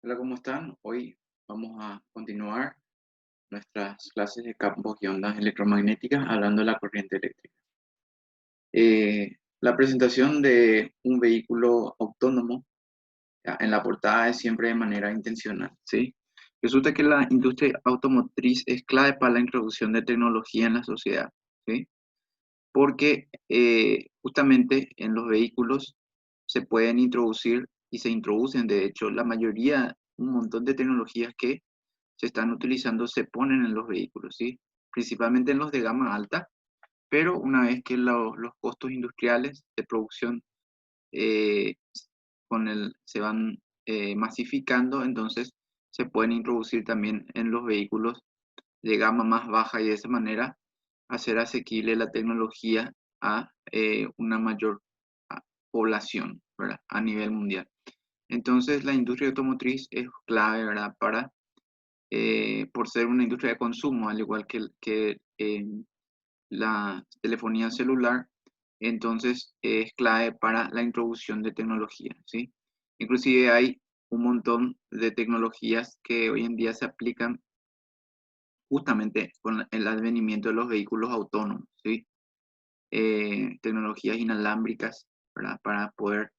Hola, ¿cómo están? Hoy vamos a continuar nuestras clases de campos y ondas electromagnéticas hablando de la corriente eléctrica. La presentación de un vehículo autónomo en la portada es siempre de manera intencional, ¿sí? Resulta que la industria automotriz es clave para la introducción de tecnología en la sociedad, ¿sí? Porque justamente en los vehículos se pueden introducir y se introducen, de hecho, la mayoría, un montón de tecnologías que se están utilizando se ponen en los vehículos, ¿sí? Principalmente en los de gama alta, pero una vez que los costos industriales de producción eh, se van masificando, entonces se pueden introducir también en los vehículos de gama más baja y de esa manera hacer asequible la tecnología a una mayor población, ¿verdad? A nivel mundial. Entonces la industria automotriz es clave, ¿verdad? Por ser una industria de consumo, al igual que la telefonía celular, entonces es clave para la introducción de tecnología, ¿sí? Inclusive hay un montón de tecnologías que hoy en día se aplican justamente con el advenimiento de los vehículos autónomos, ¿sí? Tecnologías inalámbricas, ¿verdad? Para poder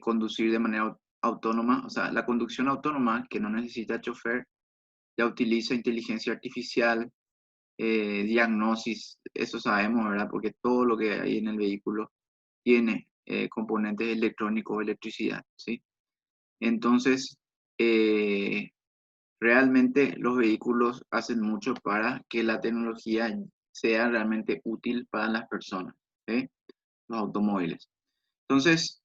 conducir de manera autónoma, o sea, la conducción autónoma que no necesita chofer, ya utiliza inteligencia artificial, diagnosis, eso sabemos, ¿verdad? Porque todo lo que hay en el vehículo tiene componentes electrónicos, electricidad, ¿sí? Entonces, eh, realmente los vehículos hacen mucho para que la tecnología sea realmente útil para las personas, ¿sí? Los automóviles. Entonces,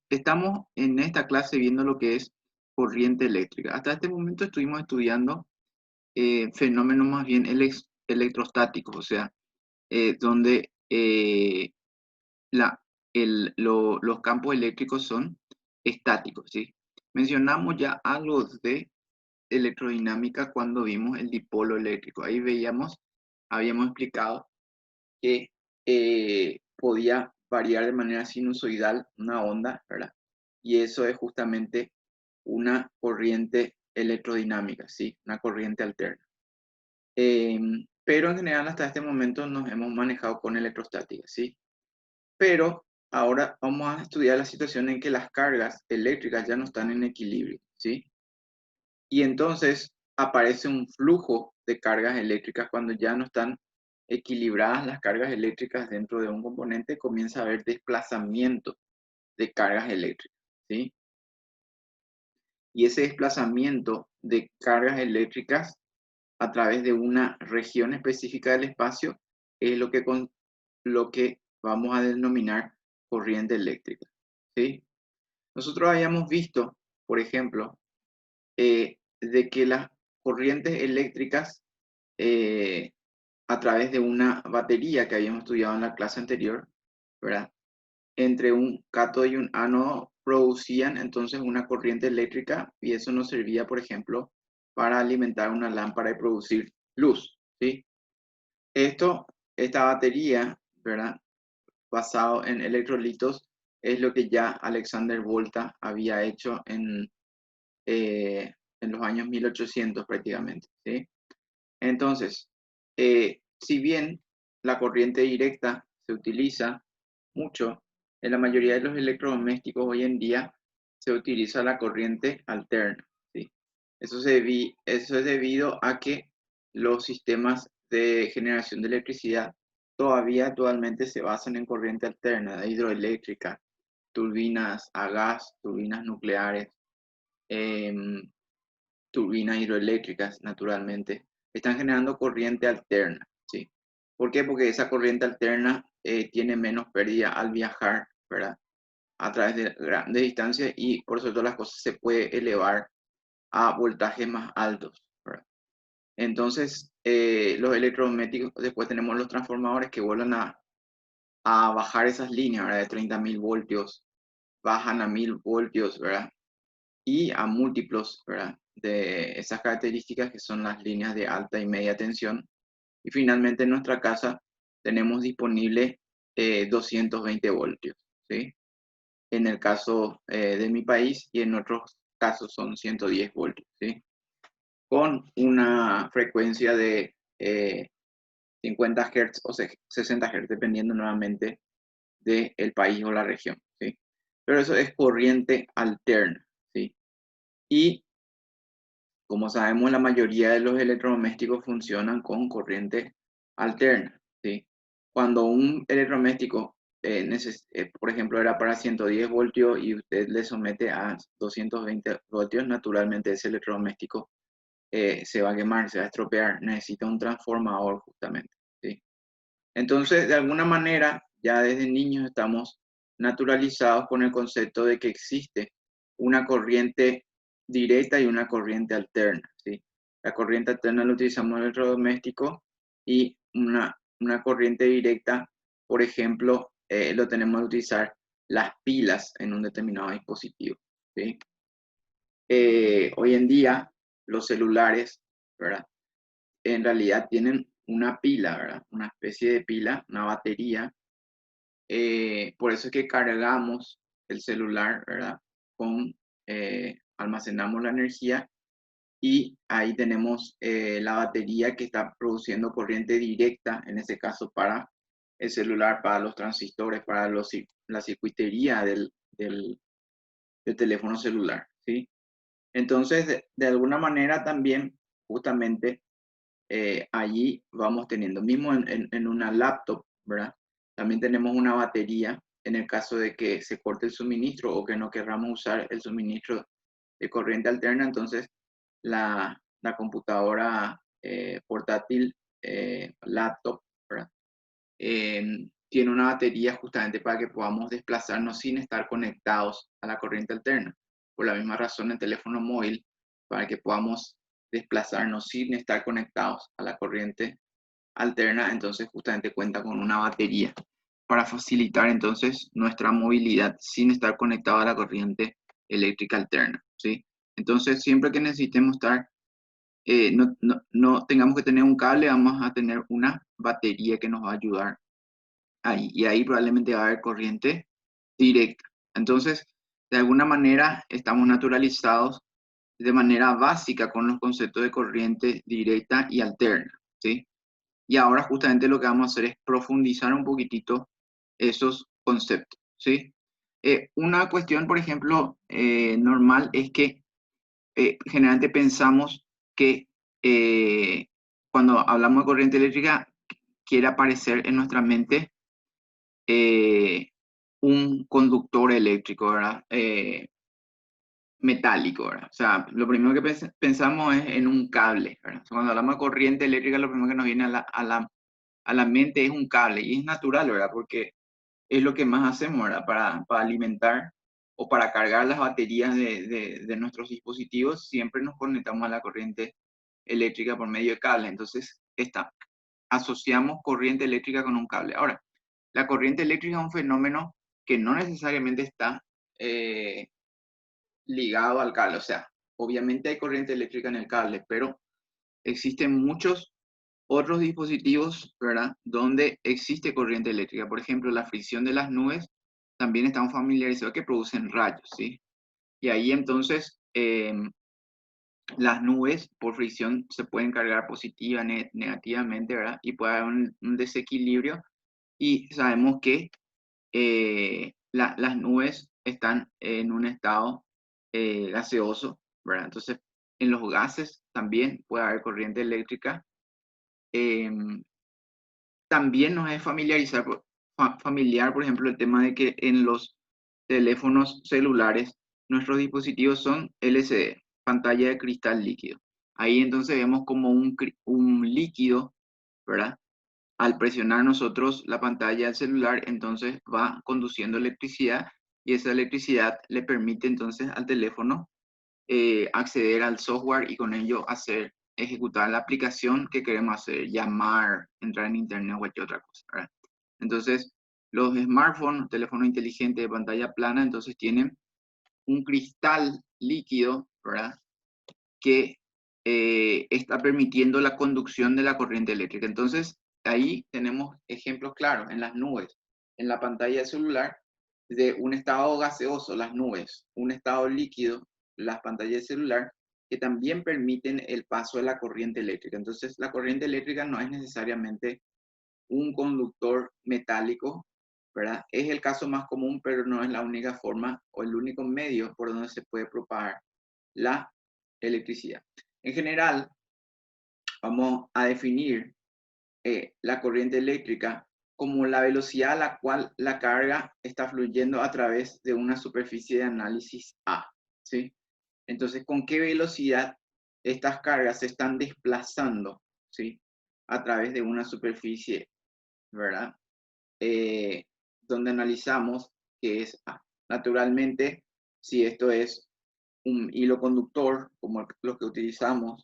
estamos en esta clase viendo lo que es corriente eléctrica. Hasta este momento estuvimos estudiando fenómenos más bien electrostáticos, o sea, donde la, los campos eléctricos son estáticos, ¿sí? Mencionamos ya algo de electrodinámica cuando vimos el dipolo eléctrico. Ahí habíamos explicado que podía variar de manera sinusoidal una onda, ¿verdad? Y eso es justamente una corriente electrodinámica, ¿sí? Una corriente alterna. Pero en general hasta este momento nos hemos manejado con electrostática, ¿sí? Pero ahora vamos a estudiar la situación en que las cargas eléctricas ya no están en equilibrio, ¿sí? Y entonces aparece un flujo de cargas eléctricas cuando ya no están equilibradas las cargas eléctricas dentro de un componente, comienza a haber desplazamiento de cargas eléctricas, ¿sí? Y ese desplazamiento de cargas eléctricas a través de una región específica del espacio es lo que vamos a denominar corriente eléctrica, ¿sí? Nosotros habíamos visto, por ejemplo, de que las corrientes eléctricas eh, a través de una batería que habíamos estudiado en la clase anterior, ¿verdad? Entre un cátodo y un ánodo producían entonces una corriente eléctrica y eso nos servía, por ejemplo, para alimentar una lámpara y producir luz, ¿sí? Esta batería, ¿verdad? Basado en electrolitos, es lo que ya Alexander Volta había hecho en los años 1800 prácticamente, ¿sí? Entonces, si bien la corriente directa se utiliza mucho, en la mayoría de los electrodomésticos hoy en día se utiliza la corriente alterna, ¿sí? Eso es debido a que los sistemas de generación de electricidad todavía actualmente se basan en corriente alterna, hidroeléctrica, turbinas a gas, turbinas nucleares, em, turbinas hidroeléctricas, naturalmente, están generando corriente alterna, ¿sí? ¿Por qué? Porque esa corriente alterna tiene menos pérdida al viajar, ¿verdad? A través de grandes distancias y por eso todas las cosas se puede elevar a voltajes más altos, ¿verdad? Entonces, los electrodomésticos, después tenemos los transformadores que vuelven a bajar esas líneas, ¿verdad? De 30.000 voltios, bajan a 1.000 voltios, ¿verdad? Y a múltiplos, ¿verdad? De esas características que son las líneas de alta y media tensión. Y finalmente en nuestra casa tenemos disponible 220 voltios, ¿sí? En el caso de mi país y en otros casos son 110 voltios, ¿sí? Con una frecuencia de 50 Hz o 60 Hz, dependiendo nuevamente del país o la región, ¿sí? Pero eso es corriente alterna, ¿sí? Y como sabemos, la mayoría de los electrodomésticos funcionan con corriente alterna, ¿sí? Cuando un electrodoméstico, por ejemplo, era para 110 voltios y usted le somete a 220 voltios, naturalmente ese electrodoméstico se va a quemar, se va a estropear, necesita un transformador justamente, ¿sí? Entonces, de alguna manera, ya desde niños estamos naturalizados con el concepto de que existe una corriente directa y una corriente alterna, ¿sí? La corriente alterna la utilizamos en el electrodoméstico y una corriente directa, por ejemplo, lo tenemos que utilizar las pilas en un determinado dispositivo, ¿sí? Hoy en día, los celulares, ¿verdad? En realidad tienen una pila, ¿verdad? Una especie de pila, una batería. Por eso es que cargamos el celular, ¿verdad? Almacenamos la energía y ahí tenemos la batería que está produciendo corriente directa, en este caso para el celular, para los transistores, para la circuitería del teléfono celular, ¿sí? Entonces, de alguna manera también, justamente, allí vamos teniendo, mismo en una laptop, ¿verdad? También tenemos una batería en el caso de que se corte el suministro o que no querramos usar el suministro de corriente alterna, entonces la computadora portátil, laptop, ¿verdad? Tiene una batería justamente para que podamos desplazarnos sin estar conectados a la corriente alterna. Por la misma razón, el teléfono móvil, para que podamos desplazarnos sin estar conectados a la corriente alterna, entonces justamente cuenta con una batería para facilitar entonces nuestra movilidad sin estar conectado a la corriente eléctrica alterna, ¿sí? Entonces, siempre que necesitemos estar, no tengamos que tener un cable, vamos a tener una batería que nos va a ayudar ahí, y ahí probablemente va a haber corriente directa. Entonces, de alguna manera, estamos naturalizados de manera básica con los conceptos de corriente directa y alterna, ¿sí? Y ahora justamente lo que vamos a hacer es profundizar un poquitito esos conceptos, ¿sí? Una cuestión, por ejemplo, normal es que generalmente pensamos que cuando hablamos de corriente eléctrica quiere aparecer en nuestra mente eh, un conductor eléctrico, ¿verdad? Metálico, ¿verdad? O sea, lo primero que pensamos es en un cable, ¿verdad? O sea, cuando hablamos de corriente eléctrica, lo primero que nos viene a la mente es un cable, y es natural, ¿verdad? Porque es lo que más hacemos, ¿verdad? Para alimentar o para cargar las baterías de nuestros dispositivos, siempre nos conectamos a la corriente eléctrica por medio de cable. Entonces, asociamos corriente eléctrica con un cable. Ahora, la corriente eléctrica es un fenómeno que no necesariamente está ligado al cable. O sea, obviamente hay corriente eléctrica en el cable, pero existen muchos otros dispositivos, ¿verdad? Donde existe corriente eléctrica. Por ejemplo, la fricción de las nubes, también estamos familiarizados que producen rayos, ¿sí? Y ahí entonces las nubes por fricción se pueden cargar positiva, negativamente, ¿verdad? Y puede haber un desequilibrio, y sabemos que las nubes están en un estado gaseoso, ¿verdad? Entonces, en los gases también puede haber corriente eléctrica. Em, También nos es familiar, por ejemplo, el tema de que en los teléfonos celulares nuestros dispositivos son LCD, pantalla de cristal líquido. Ahí entonces vemos como un líquido, ¿verdad? Al presionar nosotros la pantalla del celular, entonces va conduciendo electricidad, y esa electricidad le permite entonces al teléfono acceder al software y con ello ejecutar la aplicación que queremos hacer, llamar, entrar en internet o cualquier otra cosa, ¿verdad? Entonces, los smartphones, teléfonos inteligentes de pantalla plana, entonces tienen un cristal líquido, ¿verdad? Que está permitiendo la conducción de la corriente eléctrica. Entonces, ahí tenemos ejemplos claros en las nubes, en la pantalla del celular, de un estado gaseoso, las nubes, un estado líquido, las pantallas de celular, que también permiten el paso de la corriente eléctrica. Entonces, la corriente eléctrica no es necesariamente un conductor metálico, ¿verdad? Es el caso más común, pero no es la única forma o el único medio por donde se puede propagar la electricidad. En general, vamos a definir la corriente eléctrica como la velocidad a la cual la carga está fluyendo a través de una superficie de análisis A, ¿sí? Entonces, ¿con qué velocidad estas cargas se están desplazando, ¿sí? A través de una superficie, ¿verdad? Donde analizamos qué es A. Naturalmente, si esto es un hilo conductor, como los que utilizamos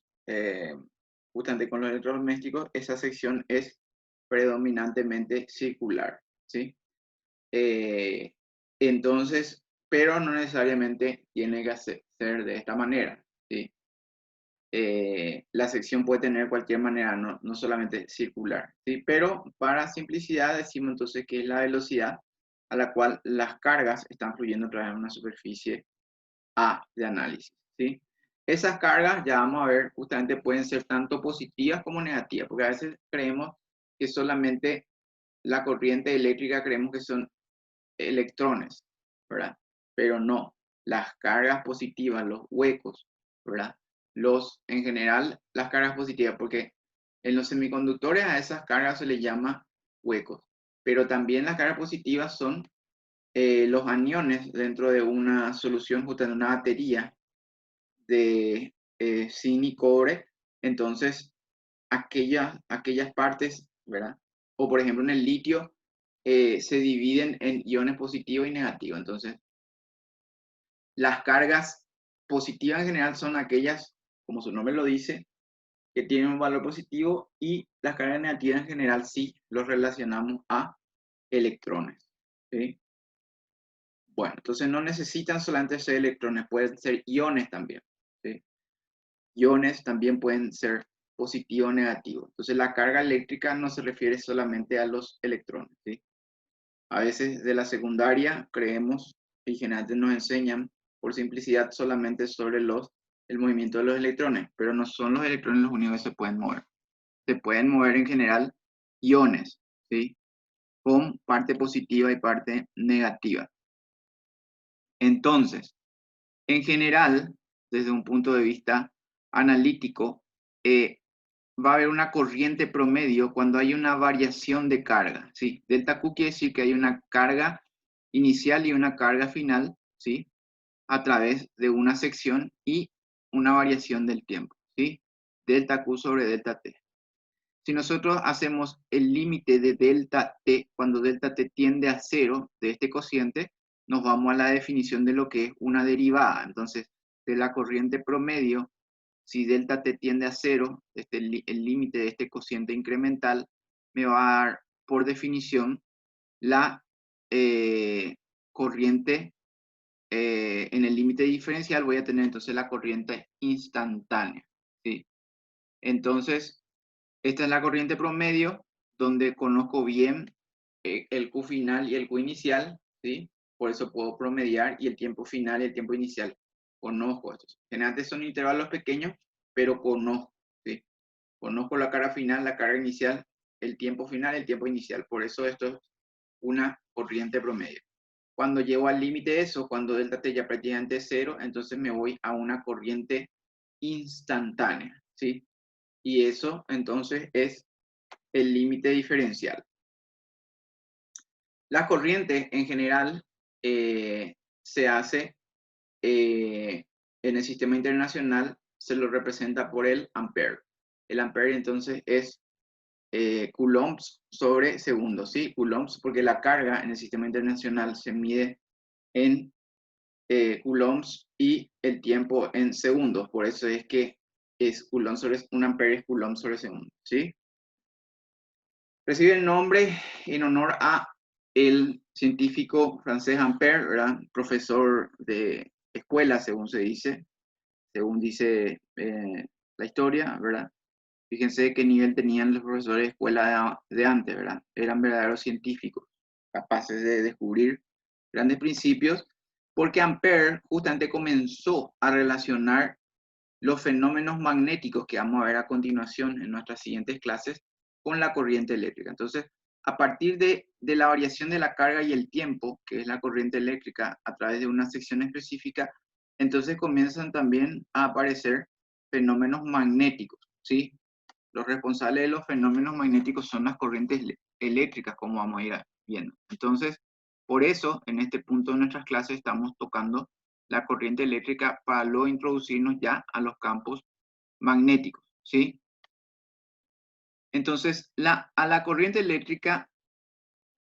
justamente con los electrodomésticos, esa sección es predominantemente circular, ¿sí? Eh, entonces, pero no necesariamente tiene que ser de esta manera, ¿sí? La sección puede tener cualquier manera, no solamente circular, ¿sí? Pero para simplicidad decimos entonces que es la velocidad a la cual las cargas están fluyendo a través de una superficie A de análisis, ¿sí? Esas cargas, ya vamos a ver, justamente pueden ser tanto positivas como negativas, porque a veces creemos que solamente la corriente eléctrica creemos que son electrones, ¿verdad? Pero no, las cargas positivas, los huecos, ¿verdad? En general, las cargas positivas, porque en los semiconductores a esas cargas se les llama huecos, pero también las cargas positivas son los aniones dentro de una solución, justamente una batería de zinc y cobre. Entonces, aquellas partes, ¿verdad? O por ejemplo en el litio, se dividen en iones positivos y negativos. Entonces, las cargas positivas en general son aquellas, como su nombre lo dice, que tienen un valor positivo, y las cargas negativas en general sí los relacionamos a electrones, ¿sí? Bueno, entonces no necesitan solamente ser electrones, pueden ser iones también, ¿sí? Iones también pueden ser positivo o negativo. Entonces la carga eléctrica no se refiere solamente a los electrones, ¿sí? A veces de la secundaria creemos y generalmente nos enseñan por simplicidad solamente sobre el movimiento de los electrones, pero no son los electrones los únicos que se pueden mover. Se pueden mover en general iones, ¿sí? Con parte positiva y parte negativa. Entonces, en general, desde un punto de vista analítico, va a haber una corriente promedio cuando hay una variación de carga, ¿sí? Delta Q quiere decir que hay una carga inicial y una carga final, ¿sí? A través de una sección y una variación del tiempo, ¿sí? Delta Q sobre delta T. Si nosotros hacemos el límite de delta T, cuando delta T tiende a cero de este cociente, nos vamos a la definición de lo que es una derivada. Entonces, de la corriente promedio, si delta T tiende a cero, el límite de este cociente incremental, me va a dar, por definición, la corriente en el límite diferencial. Voy a tener entonces la corriente instantánea, ¿sí? Entonces, esta es la corriente promedio, donde conozco bien el Q final y el Q inicial, ¿sí? Por eso puedo promediar, y el tiempo final y el tiempo inicial. Conozco estos. Generalmente son intervalos pequeños, pero conozco, ¿sí? Conozco la carga final, la carga inicial, el tiempo final y el tiempo inicial. Por eso esto es una corriente promedio. Cuando llego al límite de eso, cuando delta T ya prácticamente es cero, entonces me voy a una corriente instantánea, ¿sí? Y eso entonces es el límite diferencial. La corriente en general se hace en el sistema internacional, se lo representa por el ampere. El ampere entonces es coulombs sobre segundos, ¿sí? Coulombs porque la carga en el sistema internacional se mide en coulombs y el tiempo en segundos. Por eso es que un ampere es coulomb sobre segundo, ¿sí? Recibe el nombre en honor a el científico francés Ampère, ¿verdad? Profesor de escuela, según dice la historia, ¿verdad? Fíjense qué nivel tenían los profesores de escuela de antes, ¿verdad? Eran verdaderos científicos, capaces de descubrir grandes principios Porque Ampère justamente comenzó a relacionar los fenómenos magnéticos que vamos a ver a continuación en nuestras siguientes clases con la corriente eléctrica. Entonces, a partir de la variación de la carga y el tiempo, que es la corriente eléctrica, a través de una sección específica, entonces comienzan también a aparecer fenómenos magnéticos, ¿sí? Los responsables de los fenómenos magnéticos son las corrientes eléctricas, como vamos a ir viendo. Entonces, por eso, en este punto de nuestras clases estamos tocando la corriente eléctrica para luego introducirnos ya a los campos magnéticos, ¿sí? Entonces, a la corriente eléctrica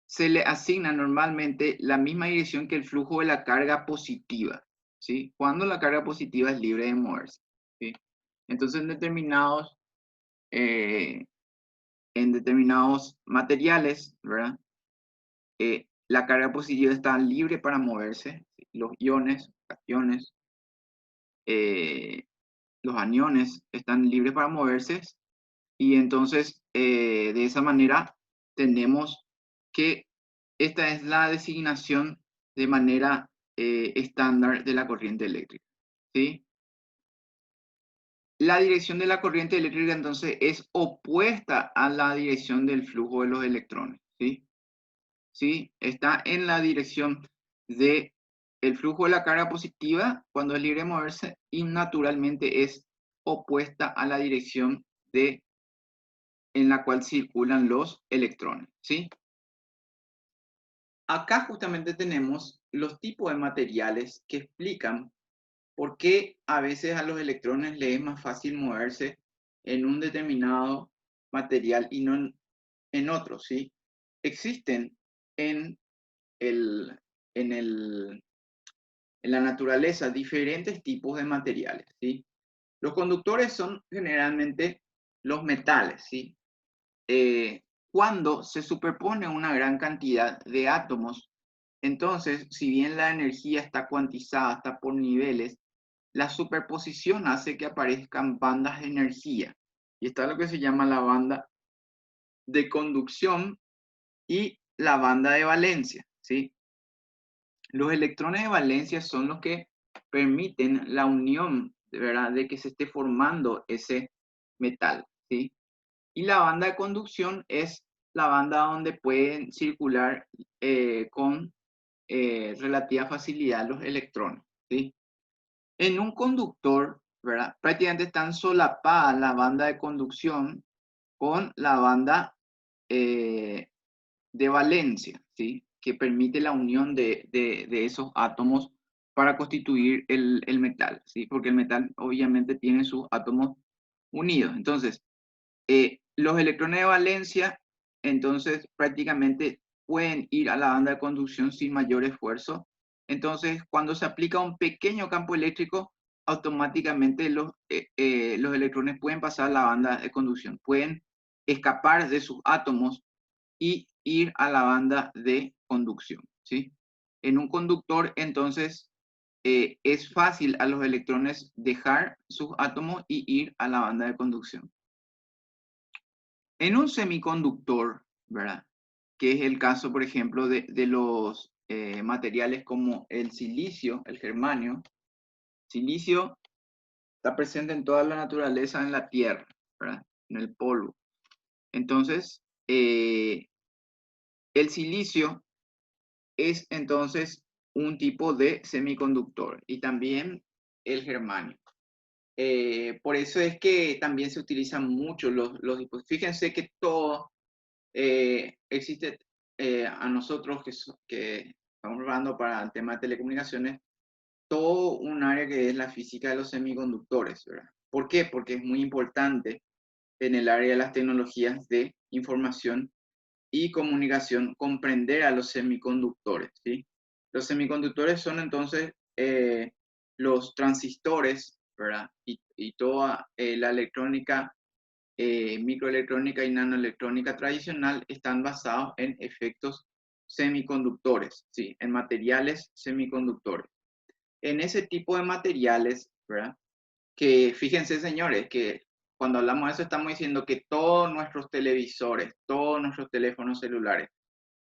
se le asigna normalmente la misma dirección que el flujo de la carga positiva, ¿sí? Cuando la carga positiva es libre de moverse, ¿sí? Entonces, eh, en determinados materiales, ¿verdad? La carga positiva está libre para moverse, ¿sí? Los iones, cationes, eh, los aniones están libres para moverse y entonces de esa manera tenemos que esta es la designación de manera estándar de la corriente eléctrica, ¿sí? La dirección de la corriente eléctrica entonces es opuesta a la dirección del flujo de los electrones, ¿sí? ¿Sí? Está en la dirección de el flujo de la carga positiva cuando es libre de moverse y naturalmente es opuesta a la dirección en la cual circulan los electrones, ¿sí? Acá justamente tenemos los tipos de materiales que explican por qué a veces a los electrones les es más fácil moverse en un determinado material y no en otro, ¿sí? Existen en el, en el, en la naturaleza diferentes tipos de materiales, ¿sí? Los conductores son generalmente los metales, ¿sí? Cuando se superpone una gran cantidad de átomos, entonces, si bien la energía está cuantizada, está por niveles, la superposición hace que aparezcan bandas de energía. Y está lo que se llama la banda de conducción y la banda de valencia, ¿sí? Los electrones de valencia son los que permiten la unión, ¿verdad? De que se esté formando ese metal, ¿sí? Y la banda de conducción es la banda donde pueden circular con relativa facilidad los electrones, ¿sí? En un conductor, ¿verdad? Prácticamente están solapadas la banda de conducción con la banda eh, de valencia, ¿sí? Que permite la unión de esos átomos para constituir el metal, ¿sí? Porque el metal obviamente tiene sus átomos unidos. Entonces, los electrones de valencia, entonces prácticamente pueden ir a la banda de conducción sin mayor esfuerzo. Entonces, cuando se aplica un pequeño campo eléctrico, automáticamente los electrones pueden pasar a la banda de conducción, pueden escapar de sus átomos y ir a la banda de conducción, ¿sí? En un conductor, entonces, es fácil a los electrones dejar sus átomos y ir a la banda de conducción. En un semiconductor, ¿verdad? Que es el caso, por ejemplo, de los materiales como el silicio, el germanio. Silicio está presente en toda la naturaleza en la Tierra, ¿verdad? En el polvo. Entonces, el silicio es entonces un tipo de semiconductor y también el germanio. Por eso es que también se utilizan mucho los dispositivos. Fíjense que todo existe a nosotros que estamos hablando para el tema de telecomunicaciones, todo un área que es la física de los semiconductores, ¿verdad? ¿Por qué? Porque es muy importante en el área de las tecnologías de información y comunicación comprender a los semiconductores, ¿sí? Los semiconductores son entonces los transistores, ¿verdad? Y toda la electrónica, microelectrónica y nanoelectrónica tradicional están basados en efectos semiconductores, ¿sí? En materiales semiconductores. En ese tipo de materiales, ¿verdad? Que fíjense, señores, que cuando hablamos de eso estamos diciendo que todos nuestros televisores, todos nuestros teléfonos celulares,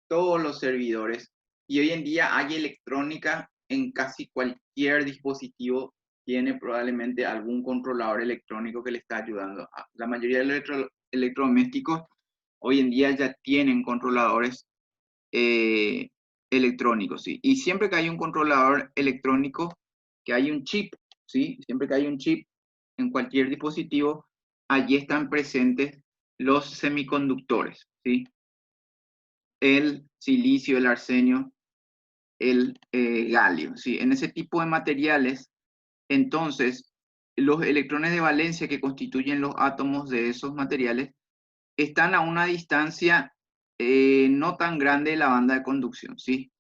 todos los servidores, y hoy en día hay electrónica en casi cualquier dispositivo tiene probablemente algún controlador electrónico que le está ayudando. La mayoría de los electrodomésticos hoy en día ya tienen controladores electrónicos, ¿sí? Y siempre que hay un controlador electrónico, que hay un chip, ¿sí? Siempre que hay un chip en cualquier dispositivo, allí están presentes los semiconductores, ¿sí? El silicio, el arsenio, el galio, ¿sí? En ese tipo de materiales, entonces, los electrones de valencia que constituyen los átomos de esos materiales están a una distancia no tan grande de la banda de conducción, ¿sí?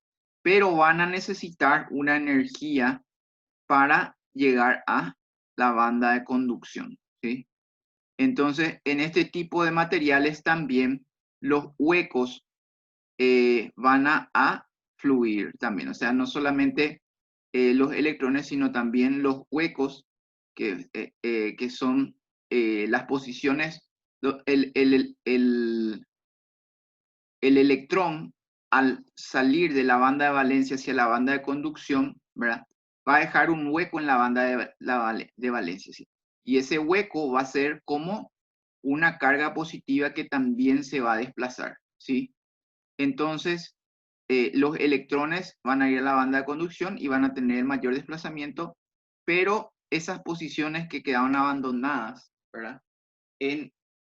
Pero van a necesitar una energía para llegar a la banda de conducción, ¿sí? Entonces, en este tipo de materiales también los huecos van a fluir también, o sea, no solamente los electrones, sino también los huecos que son las posiciones, el electrón al salir de la banda de valencia hacia la banda de conducción, ¿verdad? Va a dejar un hueco en la banda de valencia, ¿sí? Y ese hueco va a ser como una carga positiva que también se va a desplazar, ¿sí? Entonces, los electrones van a ir a la banda de conducción y van a tener mayor desplazamiento, pero esas posiciones que quedaron abandonadas, ¿verdad? En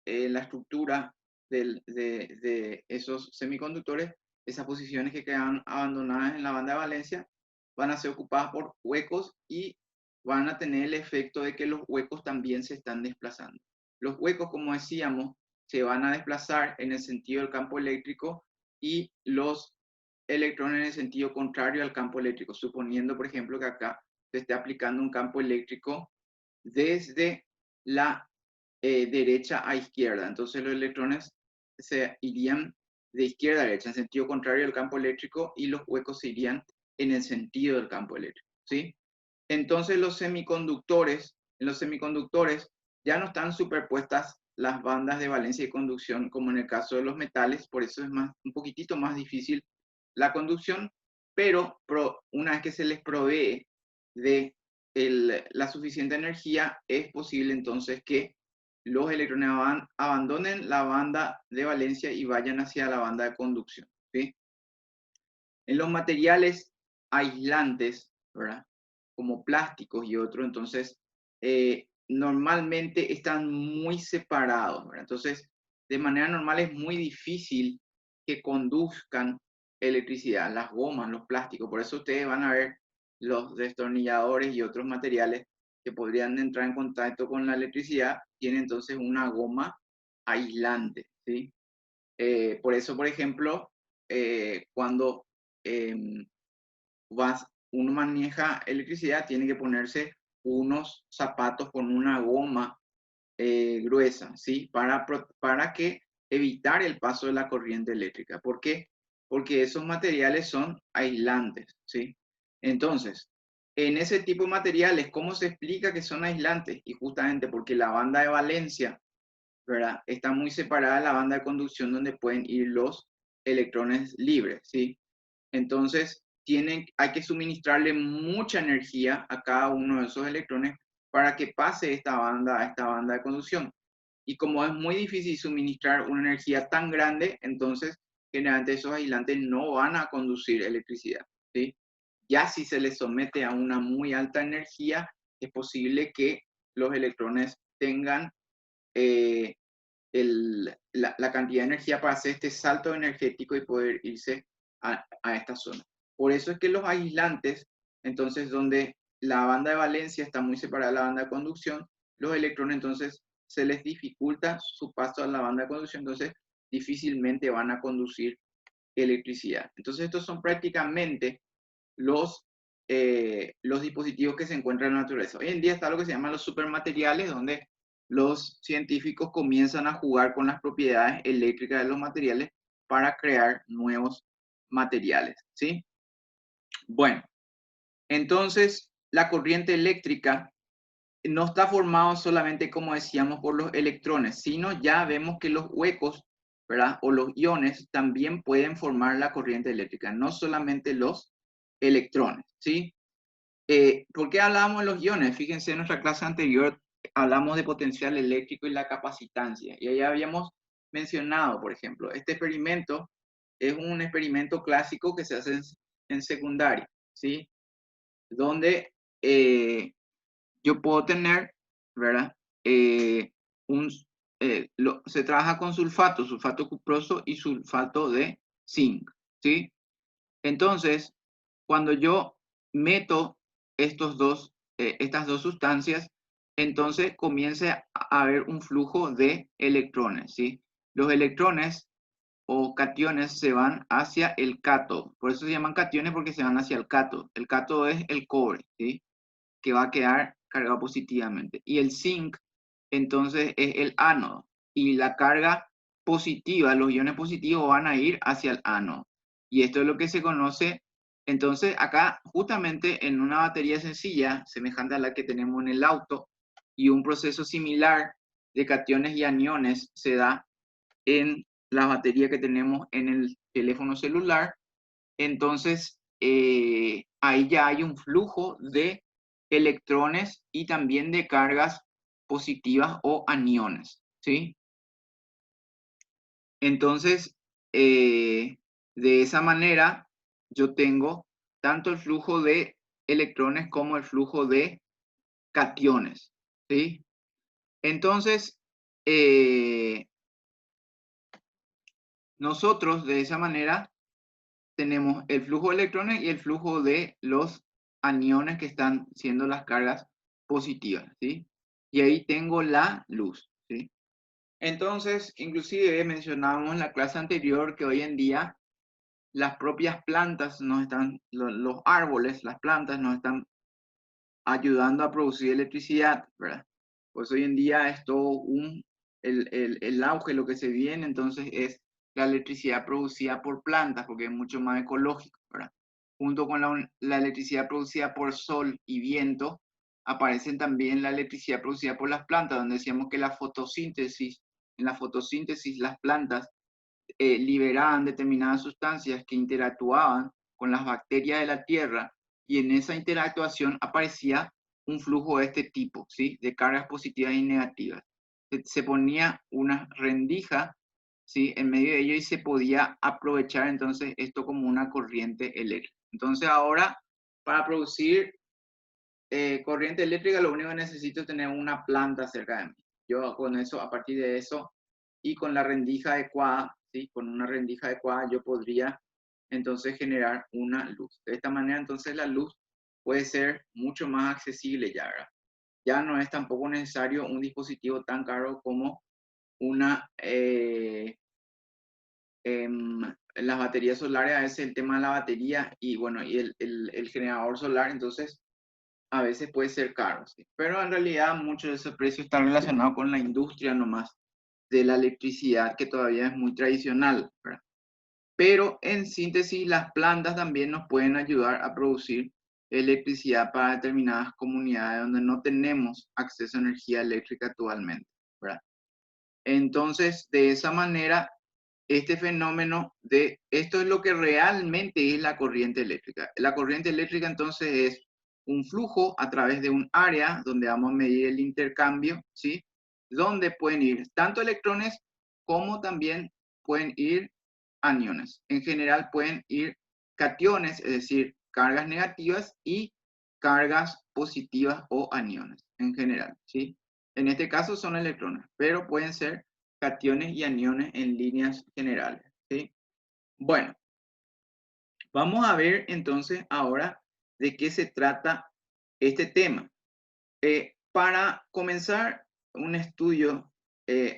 la estructura de esos semiconductores, esas posiciones que quedan abandonadas en la banda de valencia van a ser ocupadas por huecos y van a tener el efecto de que los huecos también se están desplazando. Los huecos, como decíamos, se van a desplazar en el sentido del campo eléctrico y los electrones en el sentido contrario al campo eléctrico, suponiendo, por ejemplo, que acá se esté aplicando un campo eléctrico desde la derecha a izquierda. Entonces los electrones se irían de izquierda a derecha, en sentido contrario al campo eléctrico, y los huecos se irían en el sentido del campo eléctrico, ¿sí? Entonces en los semiconductores ya no están superpuestas las bandas de valencia y conducción como en el caso de los metales, por eso es un poquitito más difícil la conducción, pero una vez que se les provee de la suficiente energía, es posible entonces que los electrones abandonen la banda de valencia y vayan hacia la banda de conducción, ¿sí? En los materiales aislantes, ¿verdad? Como plásticos y otros, entonces, normalmente están muy separados, ¿verdad? Entonces, de manera normal es muy difícil que conduzcan electricidad, las gomas, los plásticos, por eso ustedes van a ver los destornilladores y otros materiales que podrían entrar en contacto con la electricidad, tienen entonces una goma aislante, ¿sí? Por eso, por ejemplo, cuando em, uno maneja electricidad, tiene que ponerse unos zapatos con una goma gruesa, ¿sí? Para que evitar el paso de la corriente eléctrica. ¿Por qué? Porque esos materiales son aislantes, ¿sí? Entonces, en ese tipo de materiales, ¿cómo se explica que son aislantes? Y justamente porque la banda de valencia, ¿verdad? Está muy separada de la banda de conducción donde pueden ir los electrones libres, ¿sí? Entonces, hay que suministrarle mucha energía a cada uno de esos electrones para que pase a esta banda de conducción. Y como es muy difícil suministrar una energía tan grande, entonces generalmente esos aislantes no van a conducir electricidad, ¿sí? Ya si se les somete a una muy alta energía, es posible que los electrones tengan eh, la cantidad de energía para hacer este salto energético y poder irse a esta zona. Por eso es que los aislantes, entonces donde la banda de valencia está muy separada de la banda de conducción, los electrones entonces se les dificulta su paso a la banda de conducción, entonces difícilmente van a conducir electricidad. Entonces estos son prácticamente los dispositivos que se encuentran en la naturaleza. Hoy en día está lo que se llama los supermateriales, donde los científicos comienzan a jugar con las propiedades eléctricas de los materiales para crear nuevos materiales, ¿sí? Bueno, entonces la corriente eléctrica no está formada solamente, como decíamos, por los electrones, sino ya vemos que los huecos, ¿verdad? O los iones también pueden formar la corriente eléctrica, no solamente los electrones, ¿sí? ¿Por qué hablábamos de los iones? Fíjense, en nuestra clase anterior hablamos de potencial eléctrico y la capacitancia. Y ahí habíamos mencionado, por ejemplo, este experimento es un experimento clásico que se hace en secundaria, ¿sí? Donde yo puedo tener, ¿verdad? Un, se trabaja con sulfato cuproso y sulfato de zinc, ¿sí? Entonces, cuando yo meto estas dos sustancias, entonces comienza a haber un flujo de electrones, ¿sí? Los electrones o cationes se van hacia el cátodo. Por eso se llaman cationes, porque se van hacia el cátodo. El cátodo es el cobre, ¿sí? Que va a quedar cargado positivamente. Y el zinc, entonces, es el ánodo. Y la carga positiva, los iones positivos van a ir hacia el ánodo. Y esto es lo que se conoce. Entonces, acá, justamente en una batería sencilla, semejante a la que tenemos en el auto, y un proceso similar de cationes y aniones se da en la batería que tenemos en el teléfono celular. Entonces, ahí ya hay un flujo de electrones y también de cargas positivas o aniones, ¿sí? Entonces, de esa manera, yo tengo tanto el flujo de electrones como el flujo de cationes, ¿sí? Entonces, nosotros de esa manera tenemos el flujo de electrones y el flujo de los aniones que están siendo las cargas positivas, ¿sí? Y ahí tengo la luz, ¿sí? Entonces, inclusive mencionábamos en la clase anterior que hoy en día las propias plantas nos están, los árboles, las plantas nos están ayudando a producir electricidad, ¿verdad? Pues hoy en día es todo el auge, lo que se viene, entonces es la electricidad producida por plantas, porque es mucho más ecológico, ¿verdad? Junto con la electricidad producida por sol y viento, aparecen también la electricidad producida por las plantas, donde decíamos que en la fotosíntesis las plantas liberaban determinadas sustancias que interactuaban con las bacterias de la tierra y en esa interactuación aparecía un flujo de este tipo, ¿sí? De cargas positivas y negativas. Se ponía una rendija, ¿sí? En medio de ello y se podía aprovechar entonces esto como una corriente eléctrica. Entonces ahora, para producir corriente eléctrica, lo único que necesito es tener una planta cerca de mí. Yo con eso, a partir de eso, y con la rendija adecuada, ¿sí? Con una rendija adecuada, yo podría entonces generar una luz. De esta manera, entonces, la luz puede ser mucho más accesible ya, ¿verdad? Ya no es tampoco necesario un dispositivo tan caro como una... las baterías solares, a veces el tema de la batería y bueno, y el generador solar, entonces a veces puede ser caro, ¿sí? Pero en realidad mucho de ese precio está relacionado con la industria nomás de la electricidad, que todavía es muy tradicional, ¿verdad? Pero en síntesis, las plantas también nos pueden ayudar a producir electricidad para determinadas comunidades donde no tenemos acceso a energía eléctrica actualmente, ¿verdad? Entonces, de esa manera, este fenómeno esto es lo que realmente es la corriente eléctrica. La corriente eléctrica entonces es un flujo a través de un área donde vamos a medir el intercambio, ¿sí? Donde pueden ir tanto electrones como también pueden ir aniones. En general pueden ir cationes, es decir, cargas negativas y cargas positivas o aniones en general, ¿sí? En este caso son electrones, pero pueden ser cationes y aniones en líneas generales, ¿sí? Bueno, vamos a ver entonces ahora de qué se trata este tema. Para comenzar un estudio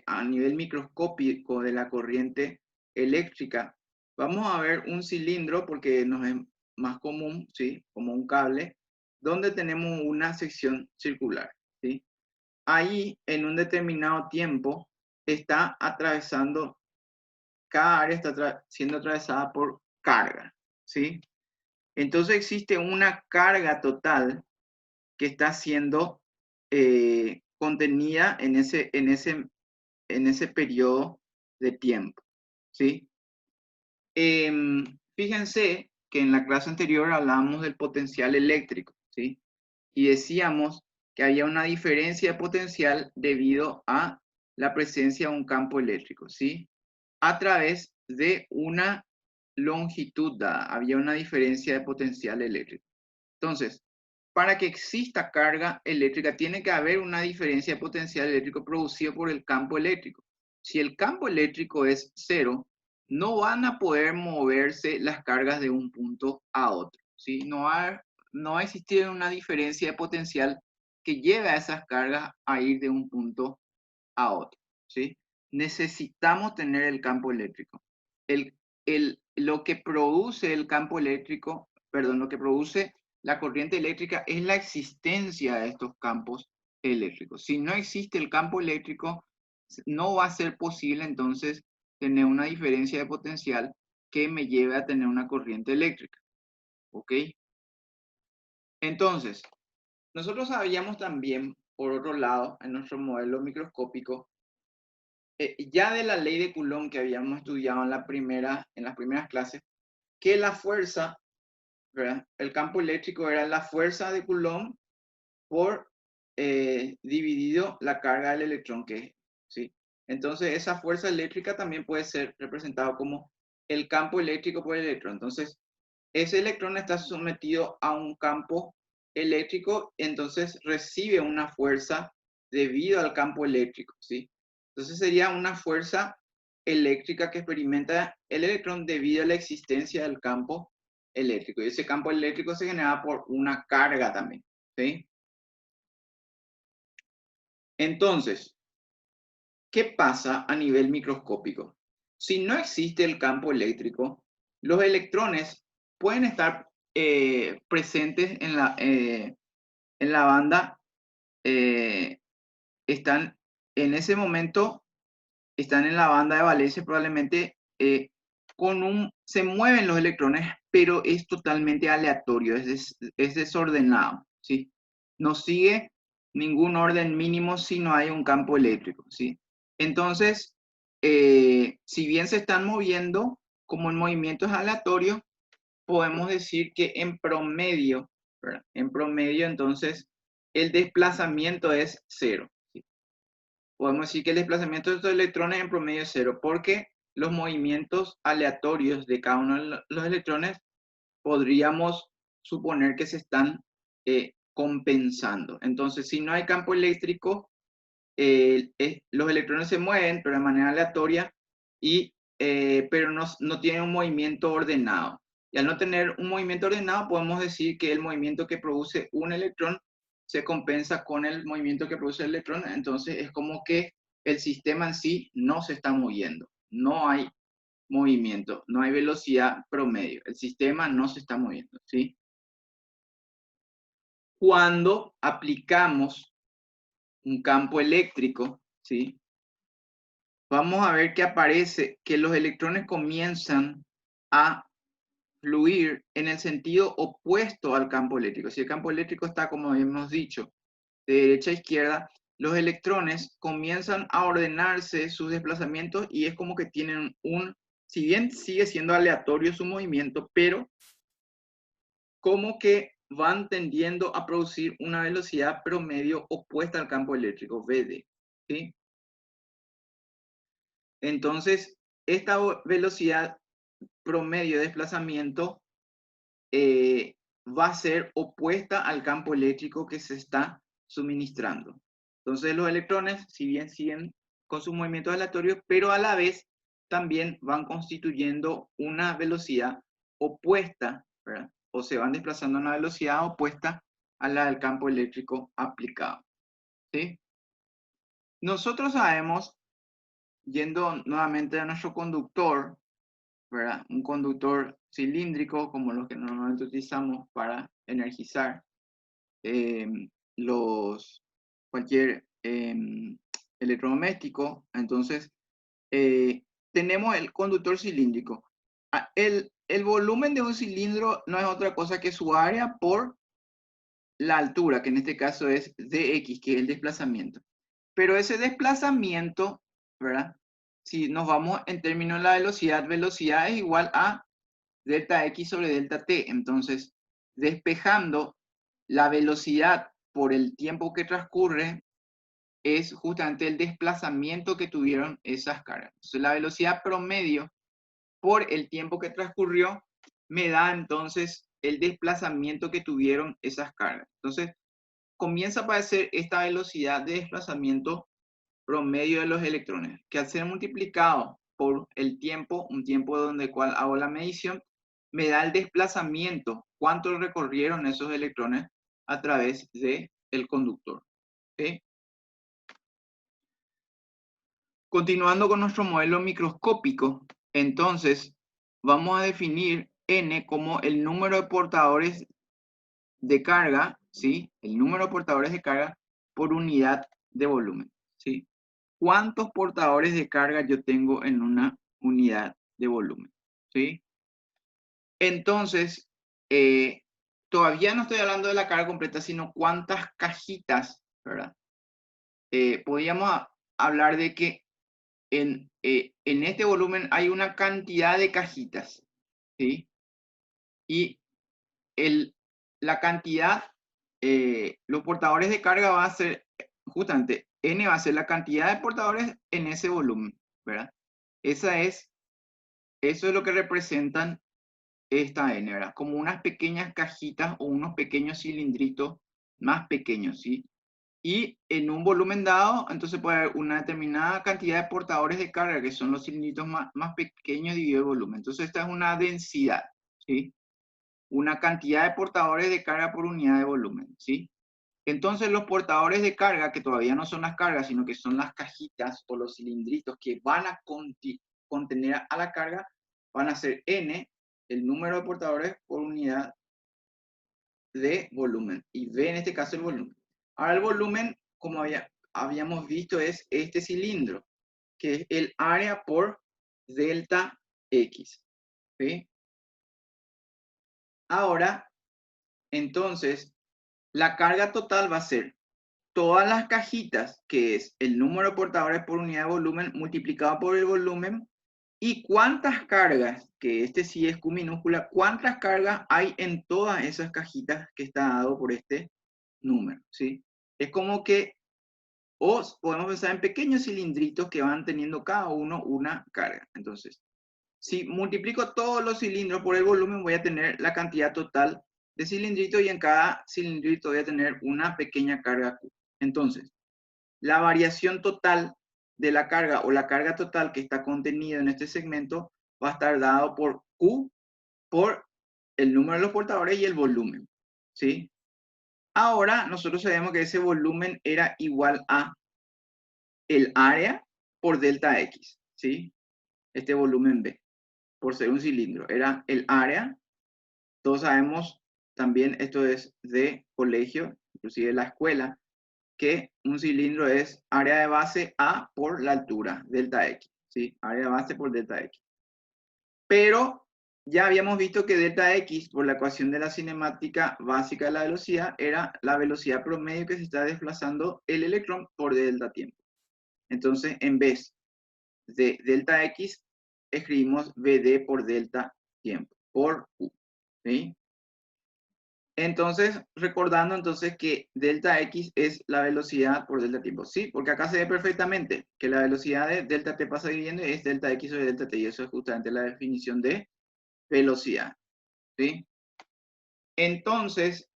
a nivel microscópico de la corriente eléctrica, vamos a ver un cilindro porque nos es más común, ¿sí? Como un cable, donde tenemos una sección circular, ¿sí? Ahí en un determinado tiempo está atravesando, cada área está siendo atravesada por carga, ¿sí? Entonces existe una carga total que está siendo contenida en ese periodo de tiempo, ¿sí? Fíjense que en la clase anterior hablábamos del potencial eléctrico, ¿sí? Y decíamos que había una diferencia de potencial debido a la presencia de un campo eléctrico, ¿sí? A través de una longitud dada, había una diferencia de potencial eléctrico. Entonces, para que exista carga eléctrica, tiene que haber una diferencia de potencial eléctrico producido por el campo eléctrico. Si el campo eléctrico es cero, no van a poder moverse las cargas de un punto a otro, ¿sí? No va a existir una diferencia de potencial que lleve a esas cargas a ir de un punto a otro, ¿sí? Necesitamos tener el campo eléctrico. Lo que produce el campo eléctrico, perdón, lo que produce la corriente eléctrica es la existencia de estos campos eléctricos. Si no existe el campo eléctrico, no va a ser posible entonces tener una diferencia de potencial que me lleve a tener una corriente eléctrica. ¿Ok? Entonces, nosotros sabíamos también, por otro lado, en nuestro modelo microscópico, ya de la ley de Coulomb que habíamos estudiado en las primeras clases, que la fuerza, ¿verdad? El campo eléctrico era la fuerza de Coulomb por dividido la carga del electrón que es, ¿sí? Entonces esa fuerza eléctrica también puede ser representado como el campo eléctrico por el electrón. Entonces ese electrón está sometido a un campo eléctrico, entonces recibe una fuerza debido al campo eléctrico, ¿sí? Entonces sería una fuerza eléctrica que experimenta el electrón debido a la existencia del campo eléctrico. Y ese campo eléctrico se genera por una carga también, ¿sí? Entonces, ¿qué pasa a nivel microscópico? Si no existe el campo eléctrico, los electrones pueden estar presentes en la banda, están en ese momento, están en la banda de valencia probablemente se mueven los electrones, pero es totalmente aleatorio, es desordenado, ¿sí? No sigue ningún orden mínimo si no hay un campo eléctrico, ¿sí? Entonces, si bien se están moviendo, como el movimiento es aleatorio, podemos decir que en promedio, ¿verdad? En promedio, entonces, el desplazamiento es cero, ¿sí? Podemos decir que el desplazamiento de estos electrones en promedio es cero, porque los movimientos aleatorios de cada uno de los electrones podríamos suponer que se están compensando. Entonces, si no hay campo eléctrico, los electrones se mueven, pero de manera aleatoria, pero no tienen un movimiento ordenado. Y al no tener un movimiento ordenado, podemos decir que el movimiento que produce un electrón se compensa con el movimiento que produce el electrón. Entonces, es como que el sistema en sí no se está moviendo. No hay movimiento, no hay velocidad promedio. El sistema no se está moviendo, ¿sí? Cuando aplicamos un campo eléctrico, ¿sí? Vamos a ver que aparece que los electrones comienzan a fluir en el sentido opuesto al campo eléctrico. Si el campo eléctrico está, como hemos dicho, de derecha a izquierda, los electrones comienzan a ordenarse sus desplazamientos y es como que tienen si bien sigue siendo aleatorio su movimiento, pero como que van tendiendo a producir una velocidad promedio opuesta al campo eléctrico, VD, ¿sí? Entonces, esta velocidad promedio de desplazamiento va a ser opuesta al campo eléctrico que se está suministrando. Entonces los electrones, si bien siguen con sus movimientos aleatorios, pero a la vez también van constituyendo una velocidad opuesta, ¿verdad? O se van desplazando a una velocidad opuesta a la del campo eléctrico aplicado, ¿sí? Nosotros sabemos, yendo nuevamente a nuestro conductor, ¿verdad? Un conductor cilíndrico como los que normalmente utilizamos para energizar eh, cualquier electrodoméstico. Entonces, tenemos el conductor cilíndrico. El volumen de un cilindro no es otra cosa que su área por la altura, que en este caso es dx, que es el desplazamiento. Pero ese desplazamiento, ¿verdad? Si nos vamos en términos de la velocidad, velocidad es igual a delta X sobre delta T. Entonces, despejando la velocidad por el tiempo que transcurre es justamente el desplazamiento que tuvieron esas cargas. Entonces, la velocidad promedio por el tiempo que transcurrió me da entonces el desplazamiento que tuvieron esas cargas. Entonces, comienza a aparecer esta velocidad de desplazamiento promedio de los electrones, que al ser multiplicado por el tiempo, un tiempo donde cual hago la medición, me da el desplazamiento, cuánto recorrieron esos electrones a través del conductor. ¿Sí? Continuando con nuestro modelo microscópico, entonces vamos a definir N como el número de portadores de carga, ¿sí? El número de portadores de carga por unidad de volumen, ¿sí? ¿Cuántos portadores de carga yo tengo en una unidad de volumen? ¿Sí? Entonces, todavía no estoy hablando de la carga completa, sino cuántas cajitas, ¿verdad? Podríamos hablar de que en este volumen hay una cantidad de cajitas, ¿sí? Y la cantidad, los portadores de carga va a ser, justamente, N va a ser la cantidad de portadores en ese volumen, ¿verdad? Eso es lo que representan esta N, ¿verdad? Como unas pequeñas cajitas o unos pequeños cilindritos más pequeños, ¿sí? Y en un volumen dado, entonces puede haber una determinada cantidad de portadores de carga, que son los cilindritos más pequeños dividido el volumen. Entonces esta es una densidad, ¿sí? Una cantidad de portadores de carga por unidad de volumen, ¿sí? Entonces los portadores de carga, que todavía no son las cargas, sino que son las cajitas o los cilindritos que van a contener a la carga, van a ser N, el número de portadores por unidad de volumen. Y V en este caso el volumen. Ahora el volumen, como habíamos visto, es este cilindro, que es el área por delta X. ¿Sí? Ahora, entonces, la carga total va a ser todas las cajitas, que es el número de portadores por unidad de volumen multiplicado por el volumen, y cuántas cargas, que este sí es Q minúscula, cuántas cargas hay en todas esas cajitas que está dado por este número, ¿sí? Es como que, o podemos pensar en pequeños cilindritos que van teniendo cada uno una carga. Entonces, si multiplico todos los cilindros por el volumen, voy a tener la cantidad total de cilindritos y en cada cilindrito voy a tener una pequeña carga Q. Entonces, la variación total de la carga o la carga total que está contenida en este segmento va a estar dado por Q, por el número de los portadores y el volumen, ¿sí? Ahora nosotros sabemos que ese volumen era igual a el área por delta X, ¿sí? Este volumen B, por ser un cilindro, era el área. Todos sabemos también, esto es de colegio, inclusive de la escuela, que un cilindro es área de base A por la altura, delta X, ¿sí? Área de base por delta X. Pero ya habíamos visto que delta X, por la ecuación de la cinemática básica de la velocidad, era la velocidad promedio que se está desplazando el electrón por delta tiempo. Entonces, en vez de delta X, escribimos VD por delta tiempo, por U, ¿sí? Entonces, recordando entonces que delta X es la velocidad por delta tiempo. Sí, porque acá se ve perfectamente que la velocidad de delta T pasa dividiendo es delta X sobre delta T, y eso es justamente la definición de velocidad. ¿Sí? Entonces,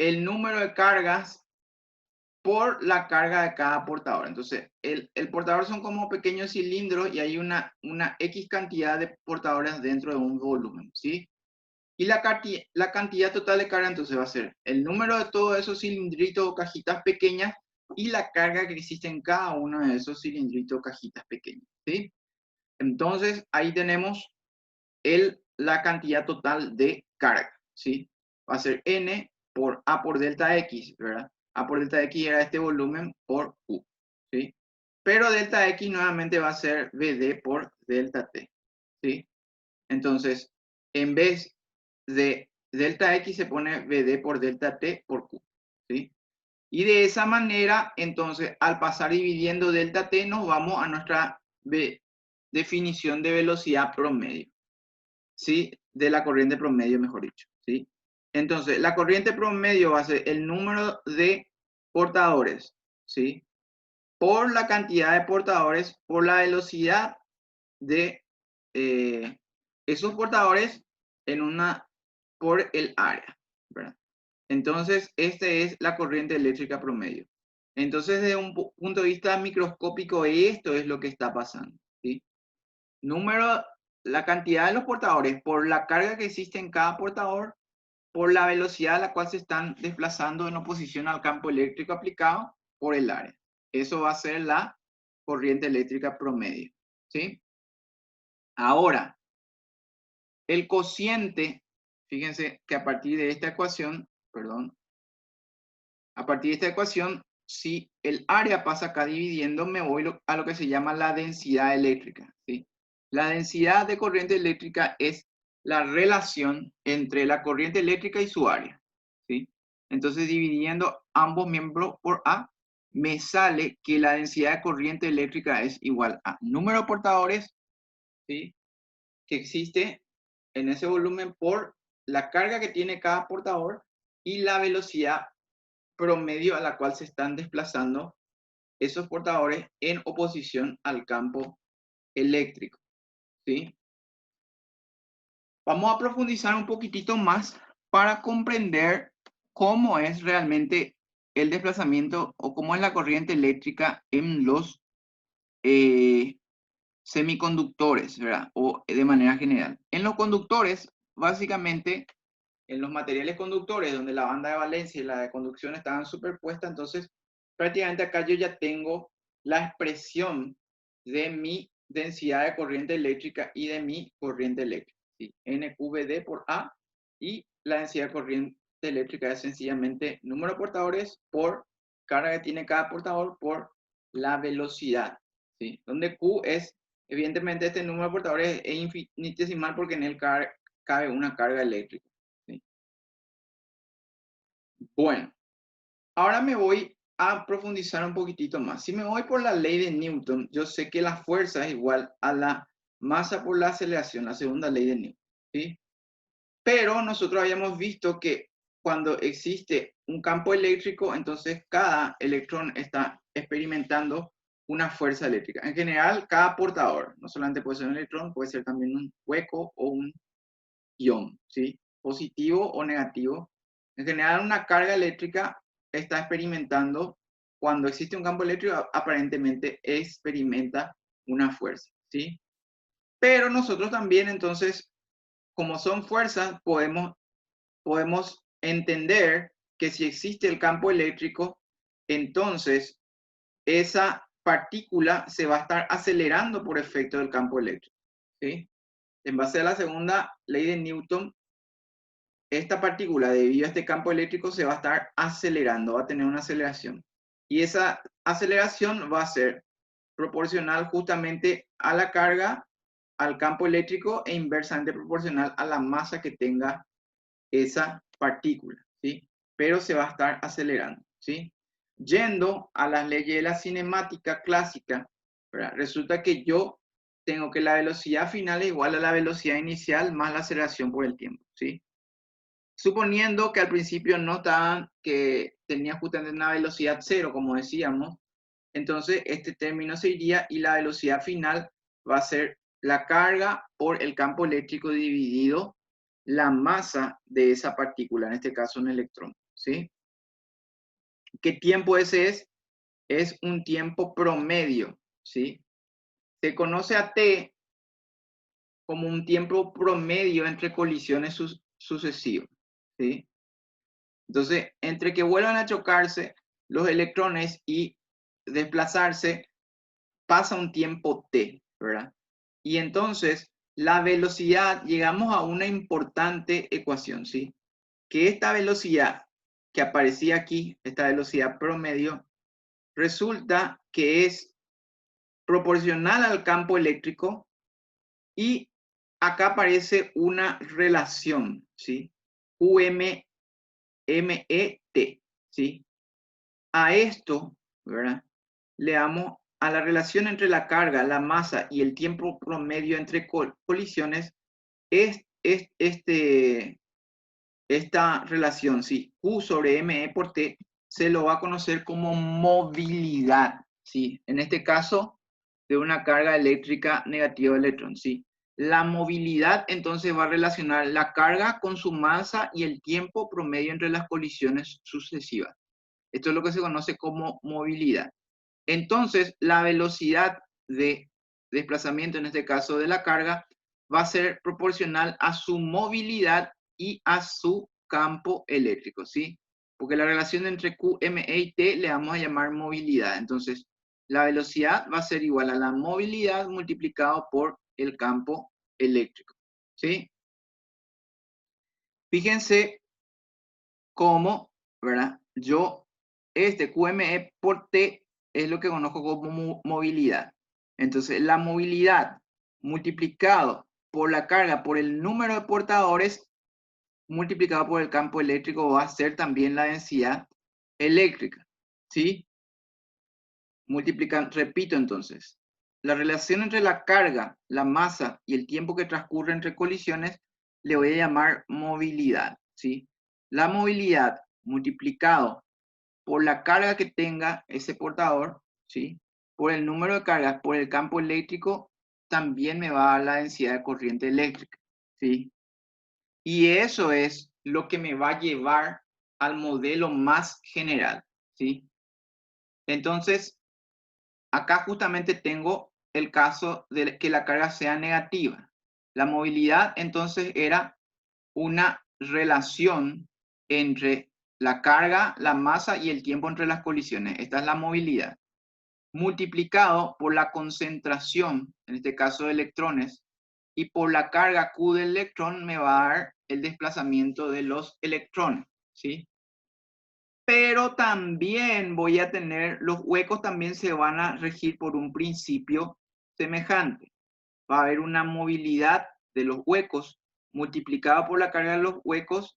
el número de cargas por la carga de cada portador. Entonces, el portador son como pequeños cilindros y hay una X cantidad de portadores dentro de un volumen. ¿Sí? Y la cantidad total de carga entonces va a ser el número de todos esos cilindritos o cajitas pequeñas y la carga que existe en cada uno de esos cilindritos o cajitas pequeñas, ¿sí? Entonces ahí tenemos la cantidad total de carga, ¿sí? Va a ser N por A por delta X, ¿verdad? A por delta X era este volumen por Q, ¿sí? Pero delta X nuevamente va a ser VD por delta T, ¿sí? Entonces, en vez de delta X se pone VD por delta T por Q, ¿sí? Y de esa manera, entonces, al pasar dividiendo delta T, nos vamos a nuestra definición de velocidad promedio. ¿sí? De la corriente promedio, mejor dicho, ¿sí? Entonces, la corriente promedio va a ser el número de portadores, ¿sí? Por la cantidad de portadores, por la velocidad de esos portadores por el área, ¿verdad? Entonces, esta es la corriente eléctrica promedio. Entonces, desde un punto de vista microscópico, esto es lo que está pasando, ¿sí? La cantidad de los portadores por la carga que existe en cada portador, por la velocidad a la cual se están desplazando en oposición al campo eléctrico aplicado por el área. Eso va a ser la corriente eléctrica promedio, ¿sí? Ahora, el cociente, fíjense que a partir de esta ecuación, perdón, a partir de esta ecuación, si el área pasa acá dividiendo, me voy a lo que se llama la densidad eléctrica, ¿sí? La densidad de corriente eléctrica es la relación entre la corriente eléctrica y su área, ¿sí? Entonces, dividiendo ambos miembros por A, me sale que la densidad de corriente eléctrica es igual a número de portadores, ¿sí? Que existe en ese volumen por la carga que tiene cada portador y la velocidad promedio a la cual se están desplazando esos portadores en oposición al campo eléctrico, ¿sí? Vamos a profundizar un poquitito más para comprender cómo es realmente el desplazamiento o cómo es la corriente eléctrica en los semiconductores, ¿verdad? O de manera general. En los conductores, básicamente, en los materiales conductores, donde la banda de valencia y la de conducción estaban superpuestas, entonces prácticamente acá yo ya tengo la expresión de mi densidad de corriente eléctrica y de mi corriente eléctrica, ¿sí? NQVD por A, y la densidad de corriente eléctrica es sencillamente número de portadores por carga que tiene cada portador por la velocidad, ¿sí? Donde Q es, evidentemente, este número de portadores es infinitesimal porque en él cabe una carga eléctrica, ¿sí? Bueno, ahora me voy a profundizar un poquitito más. Si me voy por la ley de Newton, yo sé que la fuerza es igual a la masa por la aceleración, la segunda ley de Newton, ¿sí? Pero nosotros habíamos visto que cuando existe un campo eléctrico, entonces cada electrón está experimentando una fuerza eléctrica. En general, cada portador, no solamente puede ser un electrón, puede ser también un hueco o un ion, ¿sí? Positivo o negativo. En general, una carga eléctrica está experimentando, cuando existe un campo eléctrico, aparentemente experimenta una fuerza, ¿sí? Pero nosotros también, entonces, como son fuerzas, podemos entender que si existe el campo eléctrico, entonces esa partícula se va a estar acelerando por efecto del campo eléctrico, ¿sí? En base a la segunda ley de Newton, esta partícula, debido a este campo eléctrico, se va a estar acelerando, va a tener una aceleración. Y esa aceleración va a ser proporcional justamente a la carga, al campo eléctrico, e inversamente proporcional a la masa que tenga esa partícula, ¿sí? Pero se va a estar acelerando, ¿sí? Yendo a las leyes de la cinemática clásica, ¿verdad? Resulta que yo tengo que la velocidad final es igual a la velocidad inicial más la aceleración por el tiempo, ¿sí? Suponiendo que al principio no estaban, que tenía justamente una velocidad cero, como decíamos, entonces este término se iría y la velocidad final va a ser la carga por el campo eléctrico dividido la masa de esa partícula, en este caso un electrón, ¿sí? ¿Qué tiempo ese es? Es un tiempo promedio, ¿sí? Se conoce a T como un tiempo promedio entre colisiones sucesivas, ¿sí? Entonces, entre que vuelvan a chocarse los electrones y desplazarse, pasa un tiempo t, ¿verdad? Y entonces, la velocidad, llegamos a una importante ecuación, ¿sí? Que esta velocidad que aparecía aquí, esta velocidad promedio, resulta que es proporcional al campo eléctrico, y acá aparece una relación, ¿sí? UMMET, ¿sí? A esto, ¿verdad? Le damos a la relación entre la carga, la masa y el tiempo promedio entre colisiones, esta relación, ¿sí? Q sobre ME por T se lo va a conocer como movilidad, ¿sí? En este caso, de una carga eléctrica negativa de electrón, ¿sí? La movilidad entonces va a relacionar la carga con su masa y el tiempo promedio entre las colisiones sucesivas. Esto es lo que se conoce como movilidad. Entonces, la velocidad de desplazamiento, en este caso de la carga, va a ser proporcional a su movilidad y a su campo eléctrico, ¿sí? Porque la relación entre Q, M, E y T le vamos a llamar movilidad. Entonces, la velocidad va a ser igual a la movilidad multiplicado por el campo eléctrico, ¿sí? Fíjense cómo, ¿verdad? QME por T es lo que conozco como movilidad. Entonces, la movilidad multiplicado por la carga por el número de portadores multiplicado por el campo eléctrico va a ser también la densidad eléctrica, ¿sí? Repito entonces, la relación entre la carga, la masa y el tiempo que transcurre entre colisiones le voy a llamar movilidad, ¿sí? La movilidad multiplicado por la carga que tenga ese portador, ¿sí? Por el número de cargas, por el campo eléctrico, también me va a dar la densidad de corriente eléctrica, ¿sí? Y eso es lo que me va a llevar al modelo más general, ¿sí? Entonces, acá justamente tengo el caso de que la carga sea negativa. La movilidad entonces era una relación entre la carga, la masa y el tiempo entre las colisiones. Esta es la movilidad. Multiplicado por la concentración, en este caso de electrones, y por la carga Q del electrón me va a dar el desplazamiento de los electrones, ¿sí? Pero también voy a tener, los huecos también se van a regir por un principio semejante. Va a haber una movilidad de los huecos multiplicada por la carga de los huecos,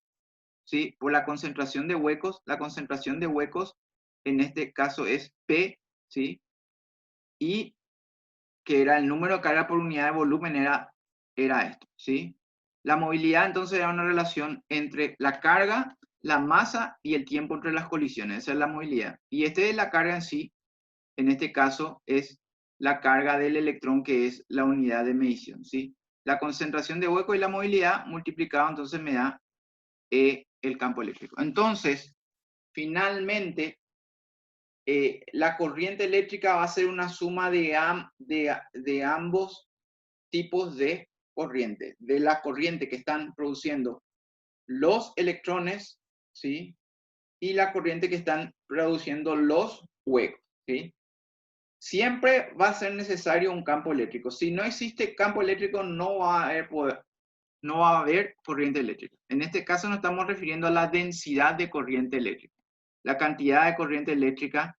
¿sí? Por la concentración de huecos. La concentración de huecos en este caso es P, ¿sí? Y que era el número de carga por unidad de volumen era esto, ¿sí? La movilidad entonces era una relación entre la carga, la masa y el tiempo entre las colisiones. Esa es la movilidad. Y este es la carga en sí, en este caso es la carga del electrón, que es la unidad de medición, ¿sí? La concentración de hueco y la movilidad multiplicado entonces me da el campo eléctrico. Entonces, finalmente, la corriente eléctrica va a ser una suma de ambos tipos de corriente. De la corriente que están produciendo los electrones, ¿sí? Y la corriente que están produciendo los huecos, ¿sí? Siempre va a ser necesario un campo eléctrico. Si no existe campo eléctrico, no va a haber corriente eléctrica. En este caso nos estamos refiriendo a la densidad de corriente eléctrica, la cantidad de corriente eléctrica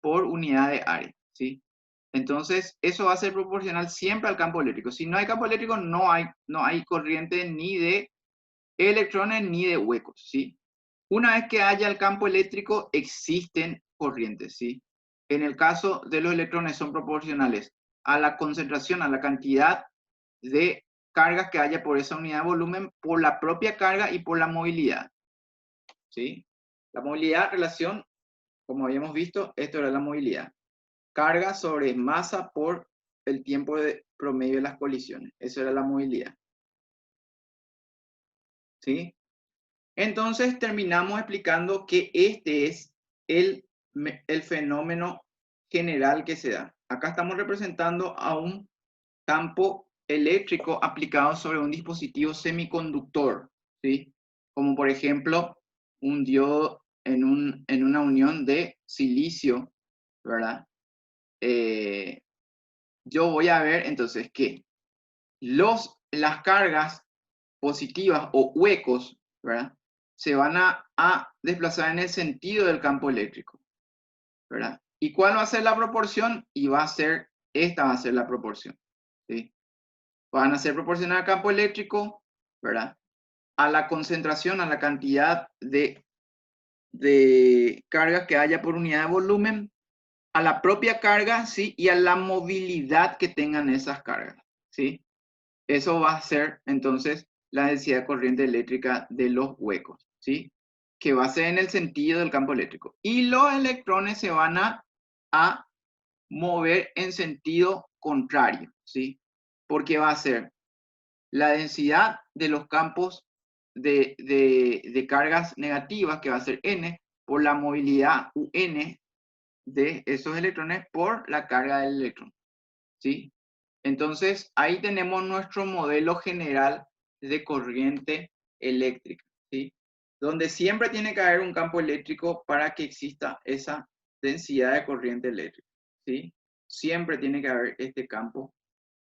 por unidad de área, ¿sí? Entonces, eso va a ser proporcional siempre al campo eléctrico. Si no hay campo eléctrico, no hay corriente ni de electrones ni de huecos, ¿sí? Una vez que haya el campo eléctrico, existen corrientes, ¿sí? En el caso de los electrones son proporcionales a la concentración, a la cantidad de cargas que haya por esa unidad de volumen, por la propia carga y por la movilidad, ¿sí? La movilidad, relación, como habíamos visto, esto era la movilidad. Carga sobre masa por el tiempo de promedio de las colisiones. Eso era la movilidad, ¿sí? Entonces terminamos explicando que este es el fenómeno general que se da. Acá estamos representando a un campo eléctrico aplicado sobre un dispositivo semiconductor, ¿sí? Como por ejemplo un diodo en una unión de silicio, ¿verdad? Yo voy a ver entonces que las cargas positivas o huecos, ¿verdad? Se van a desplazar en el sentido del campo eléctrico, ¿verdad? ¿Y cuál va a ser la proporción? Y esta va a ser la proporción, ¿sí? Van a ser proporcional al campo eléctrico, ¿verdad? A la concentración, a la cantidad de cargas que haya por unidad de volumen, a la propia carga, ¿sí? Y a la movilidad que tengan esas cargas, ¿sí? Eso va a ser, entonces, la densidad de corriente eléctrica de los huecos, ¿sí? Que va a ser en el sentido del campo eléctrico. Y los electrones se van a mover en sentido contrario, ¿sí? Porque va a ser la densidad de los campos de cargas negativas, que va a ser N, por la movilidad UN de esos electrones por la carga del electrón, ¿sí? Entonces, ahí tenemos nuestro modelo general de corriente eléctrica, ¿sí? Donde siempre tiene que haber un campo eléctrico para que exista esa densidad de corriente eléctrica, ¿sí? Siempre tiene que haber este campo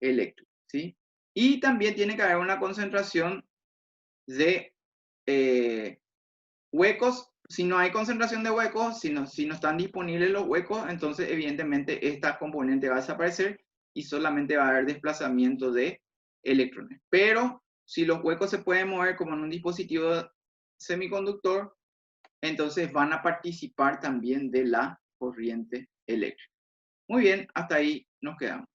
eléctrico, ¿sí? Y también tiene que haber una concentración de huecos. Si no hay concentración de huecos, si no están disponibles los huecos, entonces evidentemente esta componente va a desaparecer y solamente va a haber desplazamiento de electrones. Pero si los huecos se pueden mover como en un dispositivo semiconductor, entonces van a participar también de la corriente eléctrica. Muy bien, hasta ahí nos quedamos.